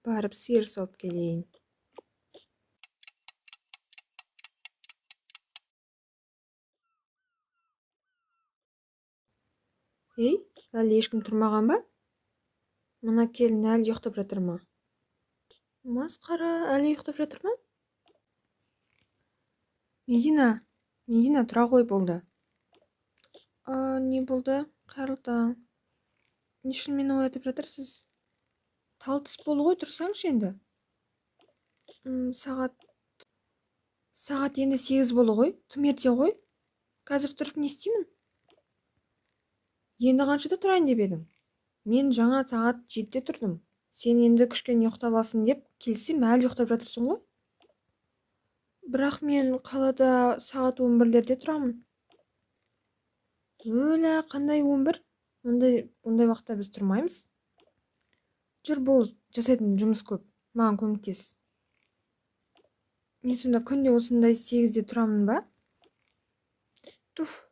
барып сиыр сауып келейін. Ей, әлі ешкім тұрмаған ба? Мына келін әлі ұйықтап жатыр ма? Масқара, әлі ұйықтап жатыр ма? Медина, тұра ғой, болды. Не болды? Қайырлы таң. Не үшін мені оятып жатырсыз? Тал түс болды ғой, тұрсаңшы енді. Сағат енді 8 болды ғой, тым ерте ғой. Қазір тұрып не істеймін? Енді қаншада тұрайын деп едің? Мен жаңа сағат 7-де тұрдым. Сен енді кішкене ұйықтап алсын деп келсем, әлі ұйықтап жатырсың ғой. Бірақ мен қалада сағат 11-лерде тұрамын. Өлә, қандай 11? Ондай уақытта біз тұрмаймыз. Жүр, бол, жасайтын жұмыс көп. Маған көмектес. Мен сонда күнде осындай 8-де тұрамын ба? Туф.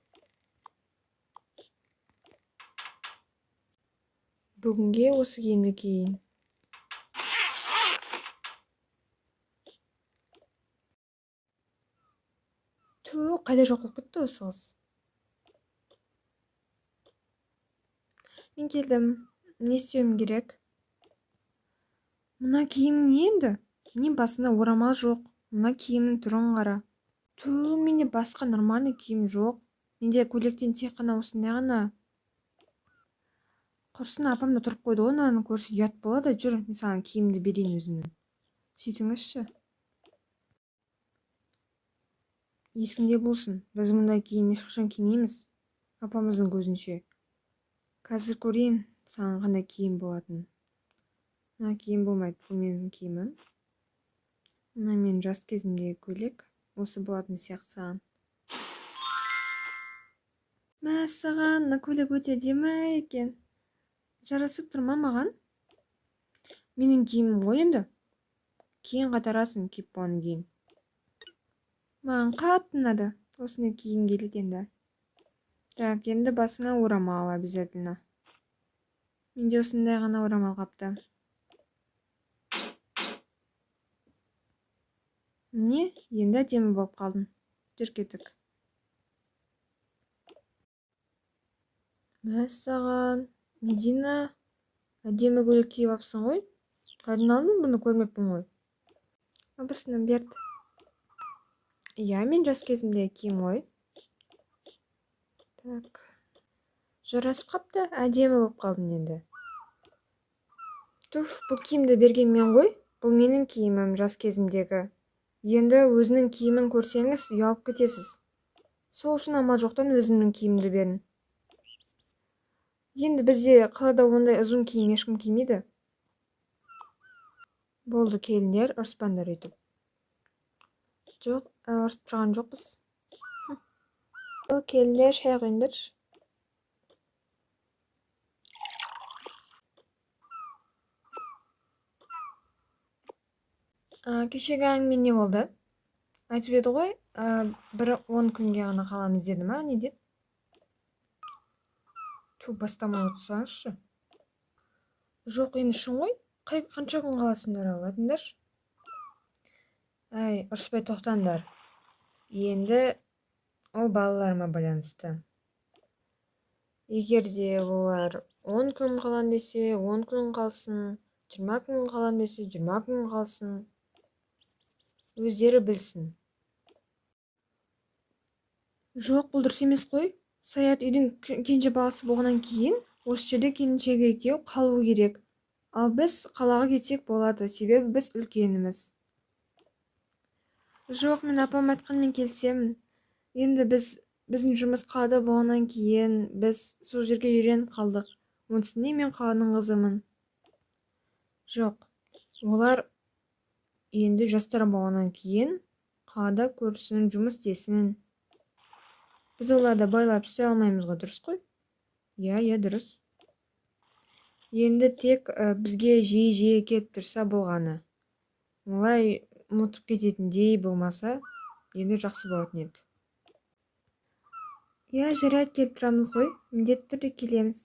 Бүгінге осы киімді киейін. Қайда жоқ болып кетті осы қыз? Мен келдім. Не істеуім керек? Мына киімің не енді? Мен басында орамал жоқ. Мына киімнің түрін қара. Менде басқа нормальный киім жоқ. Менде көйлектен тек қана осындай ғана. Құрсын, апам да тұрып қойды ғой, мынаны көрсе ұят болады. Жүр, мен саған киімді берейін өзімнің. Сөйтіңізші. Есіңде болсын, біз мұндай киім ешқашан кимейміз. Апамыздың көзінше. Қазір көрейін, саған қандай киім болатын. Мына киім болмайды, бұл менің киімім. Мына мен жас кезімдегі көйлек. Осы болатын сияқты саған. Мәссаған, мына көйлек өте әдемі екен. Жарасып тұр ма маған? Менің киімім ғой енді. Кейін қайтарасың киіп болғаннан кейін. Маған қатты ұнады. Осыны киім келеді енді. Так, енді басыңа орамал обязательно. Менде осындай ғана орамал қапты. Не? Енді әдемі болып қалдың. Жүр кеттік. Мәссаған, Медина, әдемі көйлек киіп апсың ғой. Қайдан алдың, бұны көрмеппін ғой. Абысыным берді. Иә, мен жас кезімдегі киім ғой. Так. Жарасып қапты, әдемі болып қалдың енді. Туф, бұл киімді берген мен ғой. Бұл менің киімім жас кезімдегі. Енді өзінің киімін көрсеңіз, ұялып кетесіз. Сол үшін амал жоқтан өзімнің киімді берін. Енді бізде қалада ондай ұзын киім ешкім кимейді. Болды, келіндер, ұрыспаңдар өйтіп. Жоқ, ұрысып тұрған жоқпыз. Келіндер, шай құйыңдар. Кешегі әңгіме не болды? Айтып еді ғой, бір 10 күнге ғана қаламыз деді ма, не деді? Бастамай отырсаңызшы. Жоқ, енді шын ғой. Қанша күн қаласың оралып айтыңдаршы. Әй, ұрыспай тоқтаңдар. Енді ол балаларыма байланысты. Егер де олар 10 күн қалан десе, 10 күн қалсын, 20 күн қалан десе, 20 күн қалсын. Өздері білсін. Жоқ, бұл дұрыс емес қой. Саят үйдің кенже баласы болғаннан кейін, осы жерде келіншегі екеуі қалу керек. Ал біз қалаға кетсек болады, себебі біз үлкеніміз. Жоқ, мен апам айтқанмен келісемін. Енді біздің жұмыс қалада болғаннан кейін, біз сол жерге үйреніп қалдық. Онысында мен қаланың қызымын. Жоқ, олар енді жастар болғаннан кейін қалада көрсін, жұмыс істесін. Біз оларды байлап істей алмаймыз ғой, дұрыс қой? Иә, дұрыс. Енді тек бізге жиі келіп тұрса болғаны. Олай ұмытып кететіндей болмаса, енді жақсы болатын еді. Иә, жарайды, келіп тұрамыз ғой. Міндетті түрде келеміз.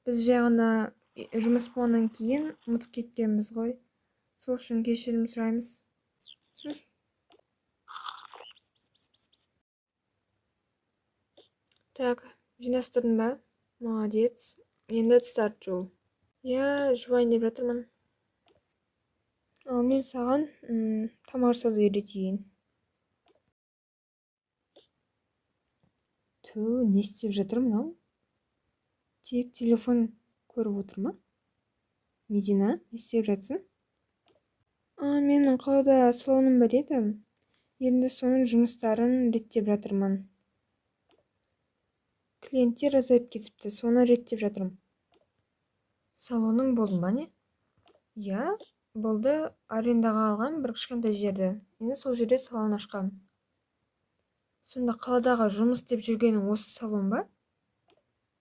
Біз жай ғана жұмыс болғаннан кейін ұмытып кеткенбіз ғой. Сол үшін кешірім сұраймыз. Так, жинастырдың ба? Молодец. Енді старт жол. Я жуайын деп жатырмын. Ал мен саған тамақ жасауды үйретейін. Не істеп жатыр мынау? Тек телефон көріп отыр ма? Медина, не істеп жатсың? Менің қалада салоным бар еді. Енді соның жұмыстарын реттеп жатырмын. Клиенттер азайып кетіпті, соны реттеп жатырмын. Салоның болды ма не? Я, болды, арендаға алған бір кішкентай жерді. Енді сол жерде салон ашқам. Сонда қаладағы жұмыс деп жүргенің осы салон ба?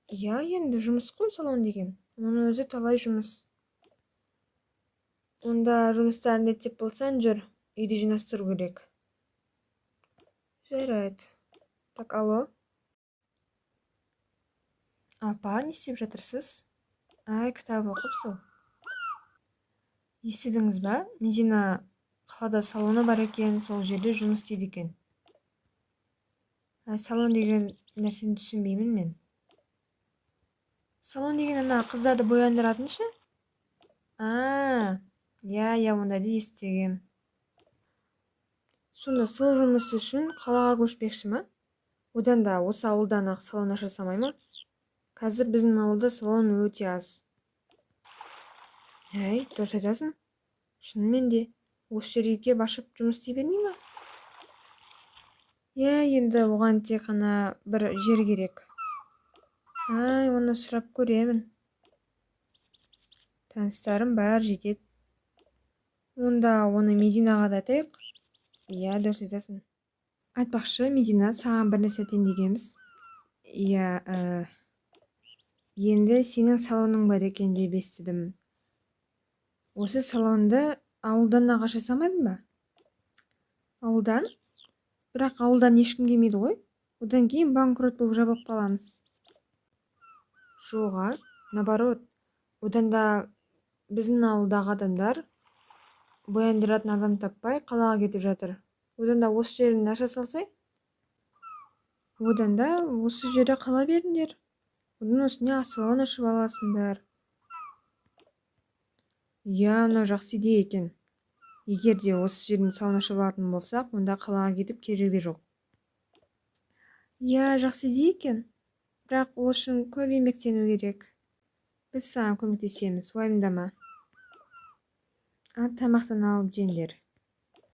Я, енді жұмыс қой салон деген. Оның өзі талай жұмыс. Онда жұмыстарын реттеп болсаң жүр, үйді жинастыру керек. Жарайды. Так, алло. Апа, не істеп жатырсыз? Кітап оқыпсың. Естідіңіз ба? Медина қалада салоны бар екен, сол жерде жұмыс істейді екен. Салон деген нәрсені түсінбеймін мен. Салон деген ана қыздарды бояндыратын ше? Я, ондайды естігем. Сонда сол жұмыс үшін қалаға көшпекші ма? Одан да осы ауылдан ақ салон аша салмай ма? Қазір біздің ауылда салон өте аз. Дұрыс айтасың. Шынымен де, осы жерге кеп ашып жұмыс істей бермей ма? Енді оған тек қана бір жер керек. Оны сұрап көремін. Таныстарым бәрі жетеді. Онда оны Мединаға да айтайық. Дұрыс айтасың. Айтпақшы, Медина, саған бір нәрсе айтайын дегенбіз. Енді сенің салоның бар екен деп естідім. Осы салонды ауылдан ақ аша салмайдың ба? Ауылдан? Бірақ ауылдан ешкім келмейді ғой. Одан кейін банкрот болып жабылып қаламыз. Жоға, наоборот. Одан да біздің ауылдағы адамдар бояндыратын адам таппай қалаға кетіп жатыр. Одан да осы жерін аша салсай? Одан да осы жерде қала беріңдер. Одан осыне салон ашып аласыңдар. Мынау жақсы идея екен. Егер де осы жерін салон ашып алатын болсақ, онда қалаға кетіп керегі жоқ. Жақсы идея екен. Бірақ ол үшін көп еңбектену керек. Біз саған көмектесеміз, уайымдама. Тамақтан алып жеңдер.